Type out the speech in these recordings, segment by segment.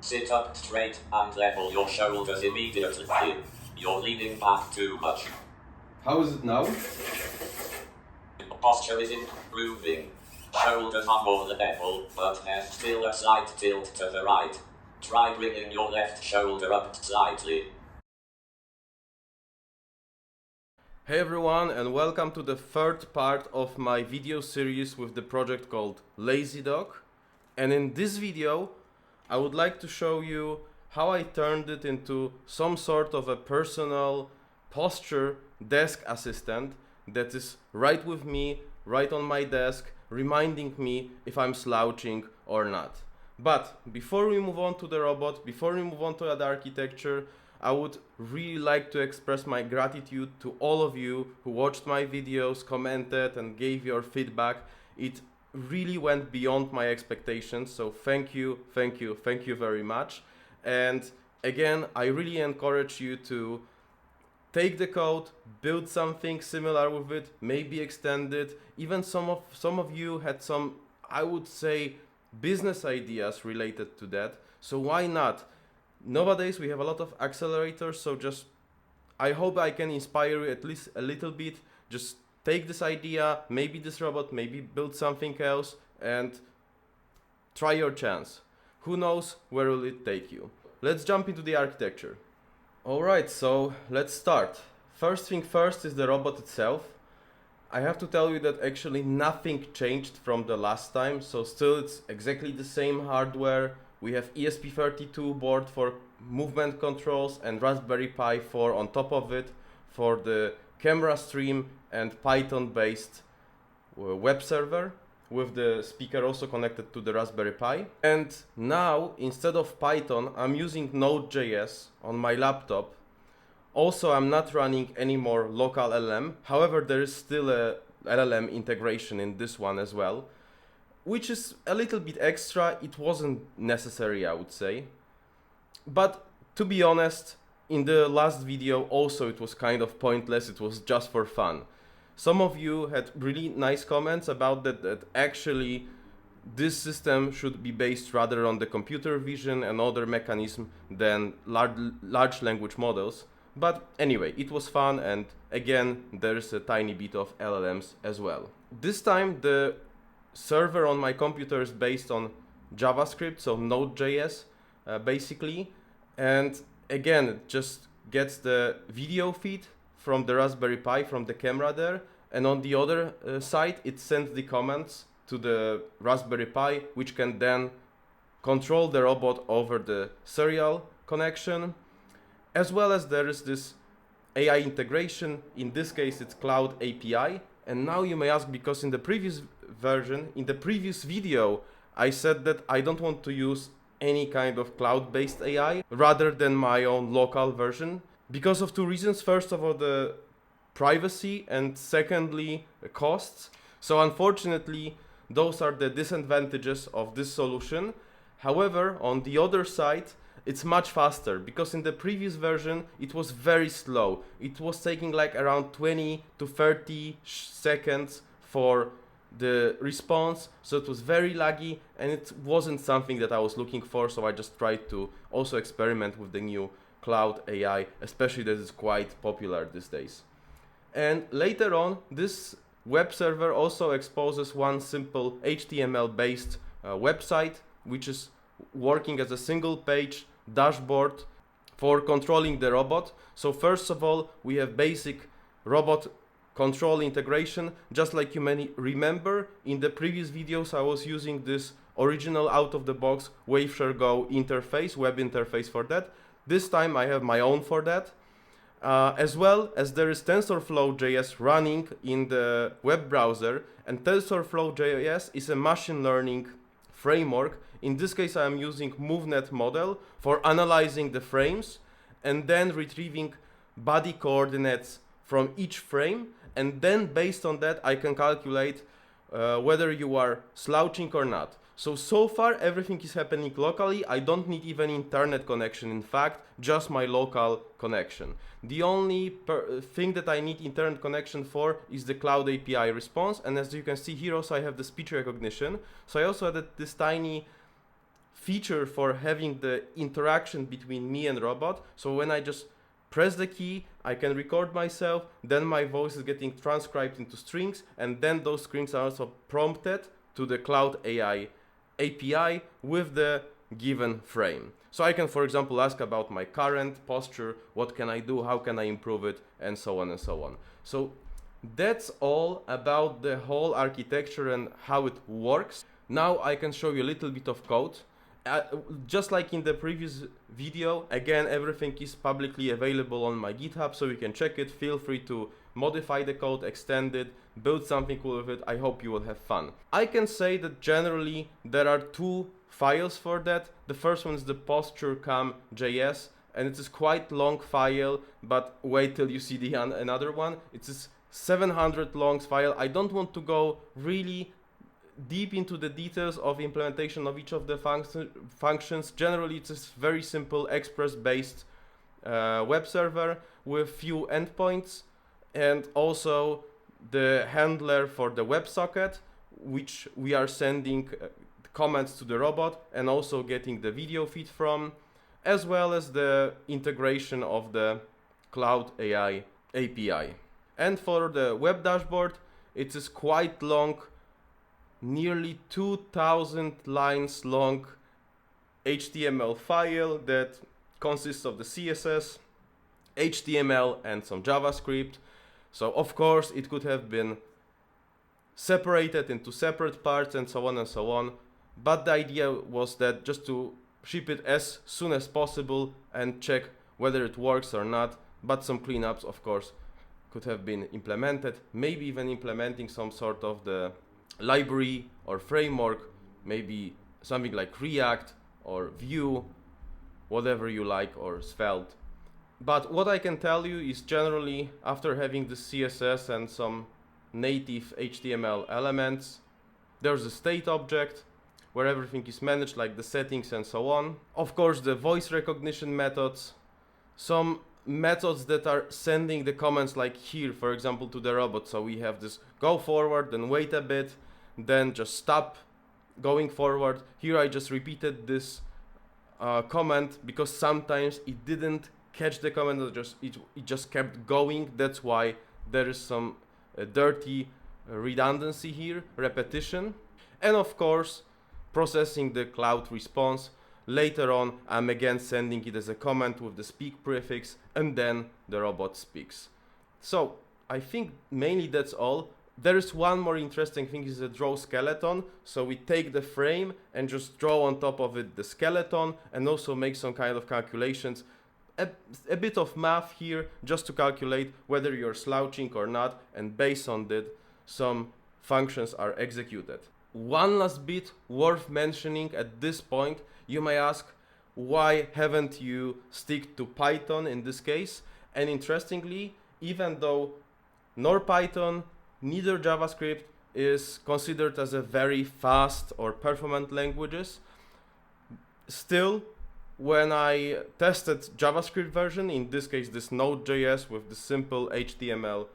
Sit up straight and level your shoulders immediately. You're leaning back too much. How is it now? Posture is improving. Shoulders are more level, but there's still a slight tilt to the right. Try bringing your left shoulder up slightly. Hey everyone, and welcome to the third part of my video series with the project called LazyDog. And in this video I would like to show you how I turned it into some sort of a personal posture desk assistant that is right with me, right on my desk, reminding me if I'm slouching or not. But before we move on to the robot, before we move on to the architecture, I would really like to express my gratitude to all of you who watched my videos, commented and gave your feedback. It really went beyond my expectations, so thank you very much. And again, I really encourage you to take the code, build something similar with it, maybe extend it. Even some of you had some, I would say, business ideas related to that, so why not? Nowadays we have a lot of accelerators, so just I hope I can inspire you at least a little bit. Just take this idea, maybe this robot, maybe build something else and try your chance. Who knows where will it take you? Let's jump into the architecture. Alright, so let's start. First thing first is the robot itself. I have to tell you that actually nothing changed from the last time, so still it's exactly the same hardware. We have ESP32 board for movement controls and Raspberry Pi 4 on top of it for the camera stream and Python based web server with the speaker also connected to the Raspberry Pi. And now instead of Python I'm using Node.js on my laptop. Also I'm not running any more local LLM, however there is still a LLM integration in this one as well, which is a little bit extra. It wasn't necessary, I would say. But to be honest, in the last video also it was kind of pointless, it was just for fun. Some of you had really nice comments about that actually this system should be based rather on the computer vision and other mechanism than large language models. But anyway, it was fun, and again there's a tiny bit of LLMs as well. This time the server on my computer is based on JavaScript, so Node.js basically, and again it just gets the video feed from the Raspberry Pi from the camera there, and on the other side it sends the commands to the Raspberry Pi, which can then control the robot over the serial connection, as well as there is this AI integration. In this case it's Claude API. And now you may ask, because in the previous version, in the previous video, I said that I don't want to use any kind of cloud-based AI rather than my own local version, because of two reasons. First of all, the privacy, and secondly, the costs. So unfortunately, those are the disadvantages of this solution. However, on the other side, it's much faster, because in the previous version it was very slow. It was taking like around 20 to 30 seconds for the response, so it was very laggy and it wasn't something that I was looking for, so I just tried to also experiment with the new Cloud AI, especially that it's quite popular these days. And later on, this web server also exposes one simple HTML based website, which is working as a single page dashboard for controlling the robot. So first of all, we have basic robot control integration. Just like you may remember, in the previous videos I was using this original out-of-the-box WAVEGO interface, web interface for that. This time I have my own for that. As well as there is TensorFlow.js running in the web browser, and TensorFlow.js is a machine learning framework. In this case I am using MoveNet model for analyzing the frames and then retrieving body coordinates from each frame, and then based on that I can calculate whether you are slouching or not. So far everything is happening locally. I don't need even internet connection, in fact, just my local connection. The only thing that I need internet connection for is the Cloud API response, and as you can see here also I have the speech recognition. So I also added this tiny feature for having the interaction between me and robot. So when I just press the key, I can record myself, then my voice is getting transcribed into strings, and then those strings are also prompted to the Claude AI API with the given frame. So I can, for example, ask about my current posture, what can I do, how can I improve it, and so on and so on. So that's all about the whole architecture and how it works. Now I can show you a little bit of code. Just like in the previous video, again, everything is publicly available on my GitHub, so you can check it. Feel free to modify the code, extend it, build something cool with it. I hope you will have fun. I can say that generally there are two files for that. The first one is the posture.com.js, and it is quite long file, but wait till you see the another one. It's a 700 long file. I don't want to go really deep into the details of implementation of each of the functions. Generally, it's a very simple Express-based web server with few endpoints, and also the handler for the WebSocket, which we are sending comments to the robot and also getting the video feed from, as well as the integration of the Claude AI API. And for the web dashboard, it is quite long, nearly 2000 lines long HTML file that consists of the CSS, HTML, and some JavaScript. So of course it could have been separated into separate parts and so on and so on, but the idea was that just to ship it as soon as possible and check whether it works or not, but some cleanups of course could have been implemented, maybe even implementing some sort of the library or framework, maybe something like React or Vue, whatever you like, or Svelte. But what I can tell you is generally, after having the CSS and some native HTML elements, there's a state object where everything is managed, like the settings and so on. Of course, the voice recognition methods, some methods that are sending the comments, like here, for example, to the robot. So we have this go forward, then wait a bit, then just stop going forward. Here I just repeated this comment because sometimes it didn't catch the comment, it just kept going. That's why there is some dirty redundancy here, repetition. And of course, processing the Claude response. Later on, I'm again sending it as a comment with the speak prefix, and then the robot speaks. So I think mainly that's all. There is one more interesting thing, is the draw skeleton. So we take the frame and just draw on top of it the skeleton, and also make some kind of calculations. A bit of math here just to calculate whether you're slouching or not, and based on that, some functions are executed. One last bit worth mentioning at this point, you may ask, why haven't you stick to Python in this case? And interestingly, even though nor Python, neither JavaScript is considered as a very fast or performant languages, still, when I tested JavaScript version, in this case this Node.js with the simple HTML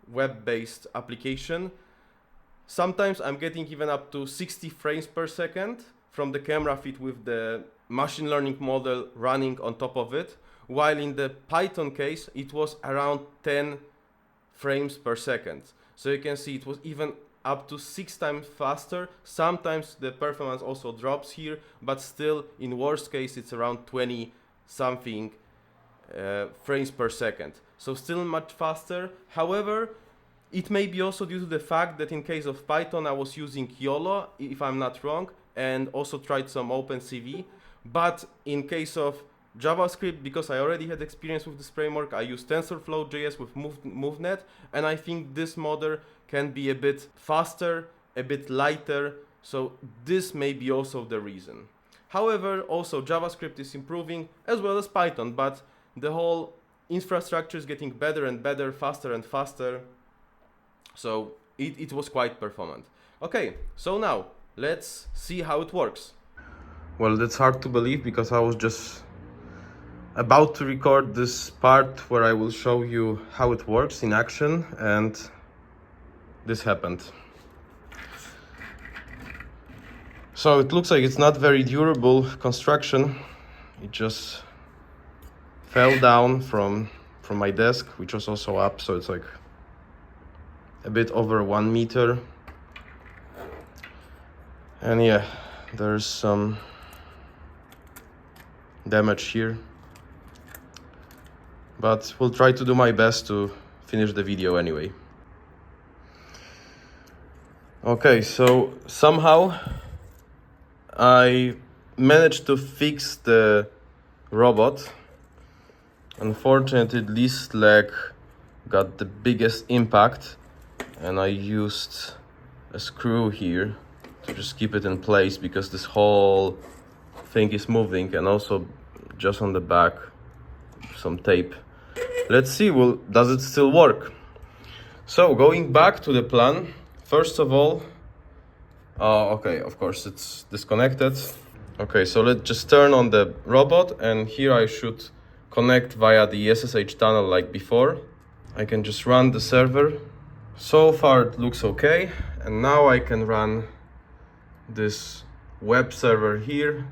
web-based application, sometimes I'm getting even up to 60 frames per second from the camera feed with the machine learning model running on top of it, while in the Python case it was around 10 frames per second. So you can see it was even up to 6 times faster. Sometimes the performance also drops here, but still in worst case it's around 20 something frames per second. So still much faster. However, it may be also due to the fact that in case of Python I was using YOLO, if I'm not wrong, and also tried some OpenCV. But in case of JavaScript, because I already had experience with this framework, I used TensorFlow.js with MoveNet, and I think this model can be a bit faster, a bit lighter, so this may be also the reason. However, also JavaScript is improving as well as Python, but the whole infrastructure is getting better and better, faster and faster, so it was quite performant. Okay, so now let's see how it works. Well, that's hard to believe because I was just about to record this part where I will show you how it works in action, and this happened. So it looks like it's not very durable construction. It just fell down from my desk, which was also up, so it's like a bit over 1 meter. And yeah, there's some damage here, but we'll try to do my best to finish the video anyway. Okay, so somehow I managed to fix the robot. Unfortunately, this leg got the biggest impact, and I used a screw here to just keep it in place because this whole thing is moving, and also just on the back some tape. Let's see, well, does it still work? So going back to the plan, first of all, okay, of course it's disconnected. Okay, so let's just turn on the robot, and here I should connect via the SSH tunnel like before. I can just run the server. So far it looks okay, and now I can run this web server here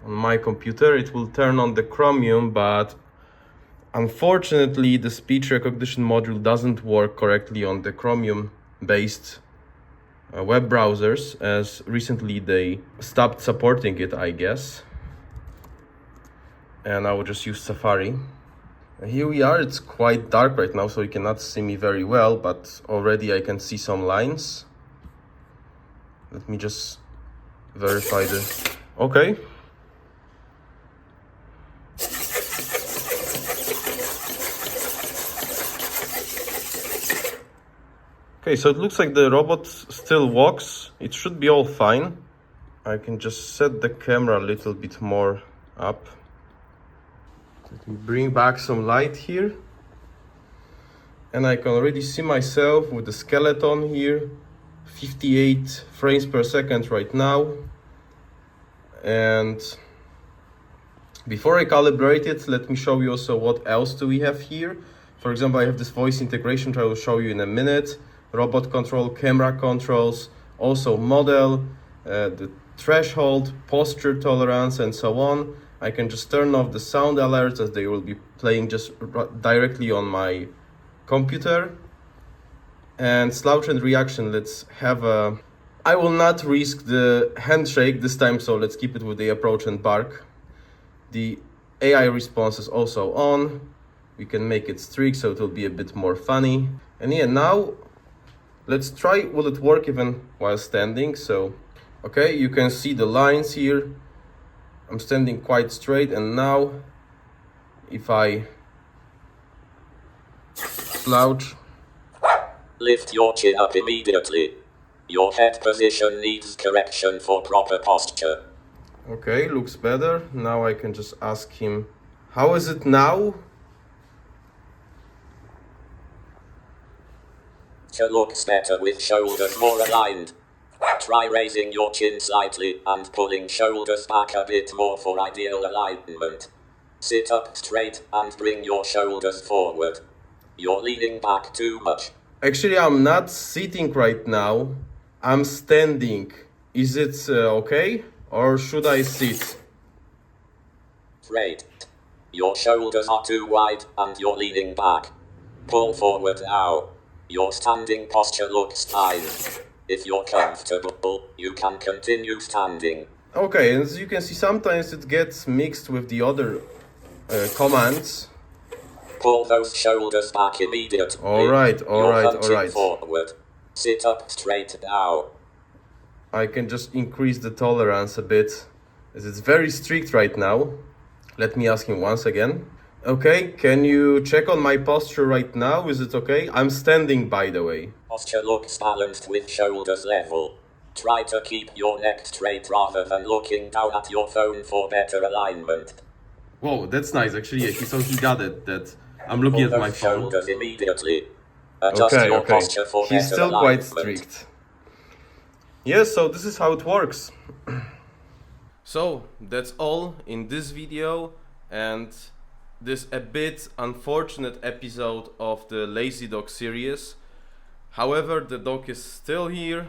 on my computer. It will turn on the Chromium, but unfortunately the speech recognition module doesn't work correctly on the Chromium based web browsers, as recently they stopped supporting it, I guess. And I will just use Safari. And here we are. It's quite dark right now, so you cannot see me very well, but already I can see some lines. Let me just verify this. Okay. Okay, so it looks like the robot still walks. It should be all fine. I can just set the camera a little bit more up. Let me bring back some light here. And I can already see myself with the skeleton here. 58 frames per second right now. And before I calibrate it, let me show you also what else do we have here. For example, I have this voice integration, which I will show you in a minute. Robot control, camera controls, also model, the threshold, posture tolerance, and so on. I can just turn off the sound alerts, as they will be playing just directly on my computer. And slouch and reaction, let's have a... I will not risk the handshake this time, so let's keep it with the approach and bark. The AI response is also on. We can make it strict, so it will be a bit more funny. And yeah, now let's try, will it work even while standing? So, okay, you can see the lines here. I'm standing quite straight, and now if I slouch. Lift your chin up immediately. Your head position needs correction for proper posture. Okay, looks better. Now I can just ask him, how is it now? Looks better with shoulders more aligned. Try raising your chin slightly and pulling shoulders back a bit more for ideal alignment. Sit up straight and bring your shoulders forward. You're leaning back too much. Actually, I'm not sitting right now. I'm standing. Is it okay? Or should I sit? Great. Your shoulders are too wide and you're leaning back. Pull forward now. Your standing posture looks fine. If you're comfortable, you can continue standing. Okay, and as you can see, sometimes it gets mixed with the other commands. Pull those shoulders back immediately. Alright. Forward. Sit up straight now. I can just increase the tolerance a bit, as it's very strict right now. Let me ask him once again. Okay, can you check on my posture right now? Is it okay? I'm standing, by the way. Posture looks balanced with shoulders level. Try to keep your neck straight rather than looking down at your phone for better alignment. Whoa, that's nice. Actually, yeah, so he got it, that I'm looking at my phone. Shoulders immediately. Adjust your posture for He's still quite strict. Yes, so this is how it works. So, that's all in this video, and this a bit unfortunate episode of the LazyDog series. However, the dog is still here.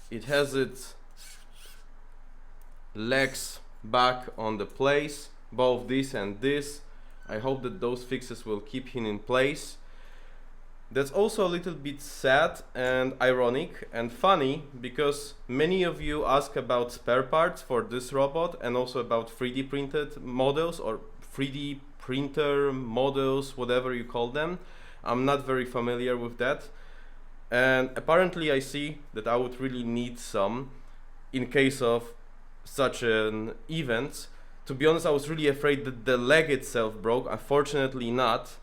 It has its legs back on the place, both this and this. I hope that those fixes will keep him in place. That's also a little bit sad and ironic and funny, because many of you ask about spare parts for this robot and also about 3D printed models or 3D printer models, whatever you call them. I'm not very familiar with that, and apparently I see that I would really need some in case of such an event. To be honest, I was really afraid that the leg itself broke. Unfortunately not.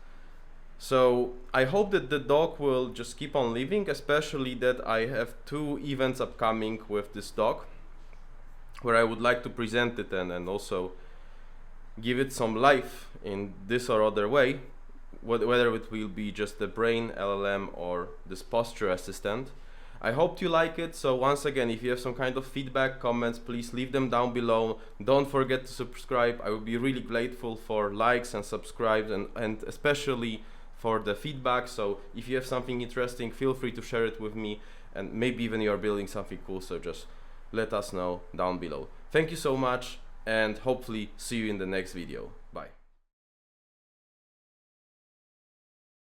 So I hope that the dog will just keep on living, especially that I have 2 events upcoming with this dog where I would like to present it and also give it some life in this or other way, whether it will be just the brain LLM or this posture assistant. I hope you like it. So once again, if you have some kind of feedback, comments, please leave them down below. Don't forget to subscribe. I would be really grateful for likes and subscribes, and especially for the feedback. So if you have something interesting, feel free to share it with me, and maybe even you are building something cool, so just let us know down below. Thank you so much, and hopefully see you in the next video.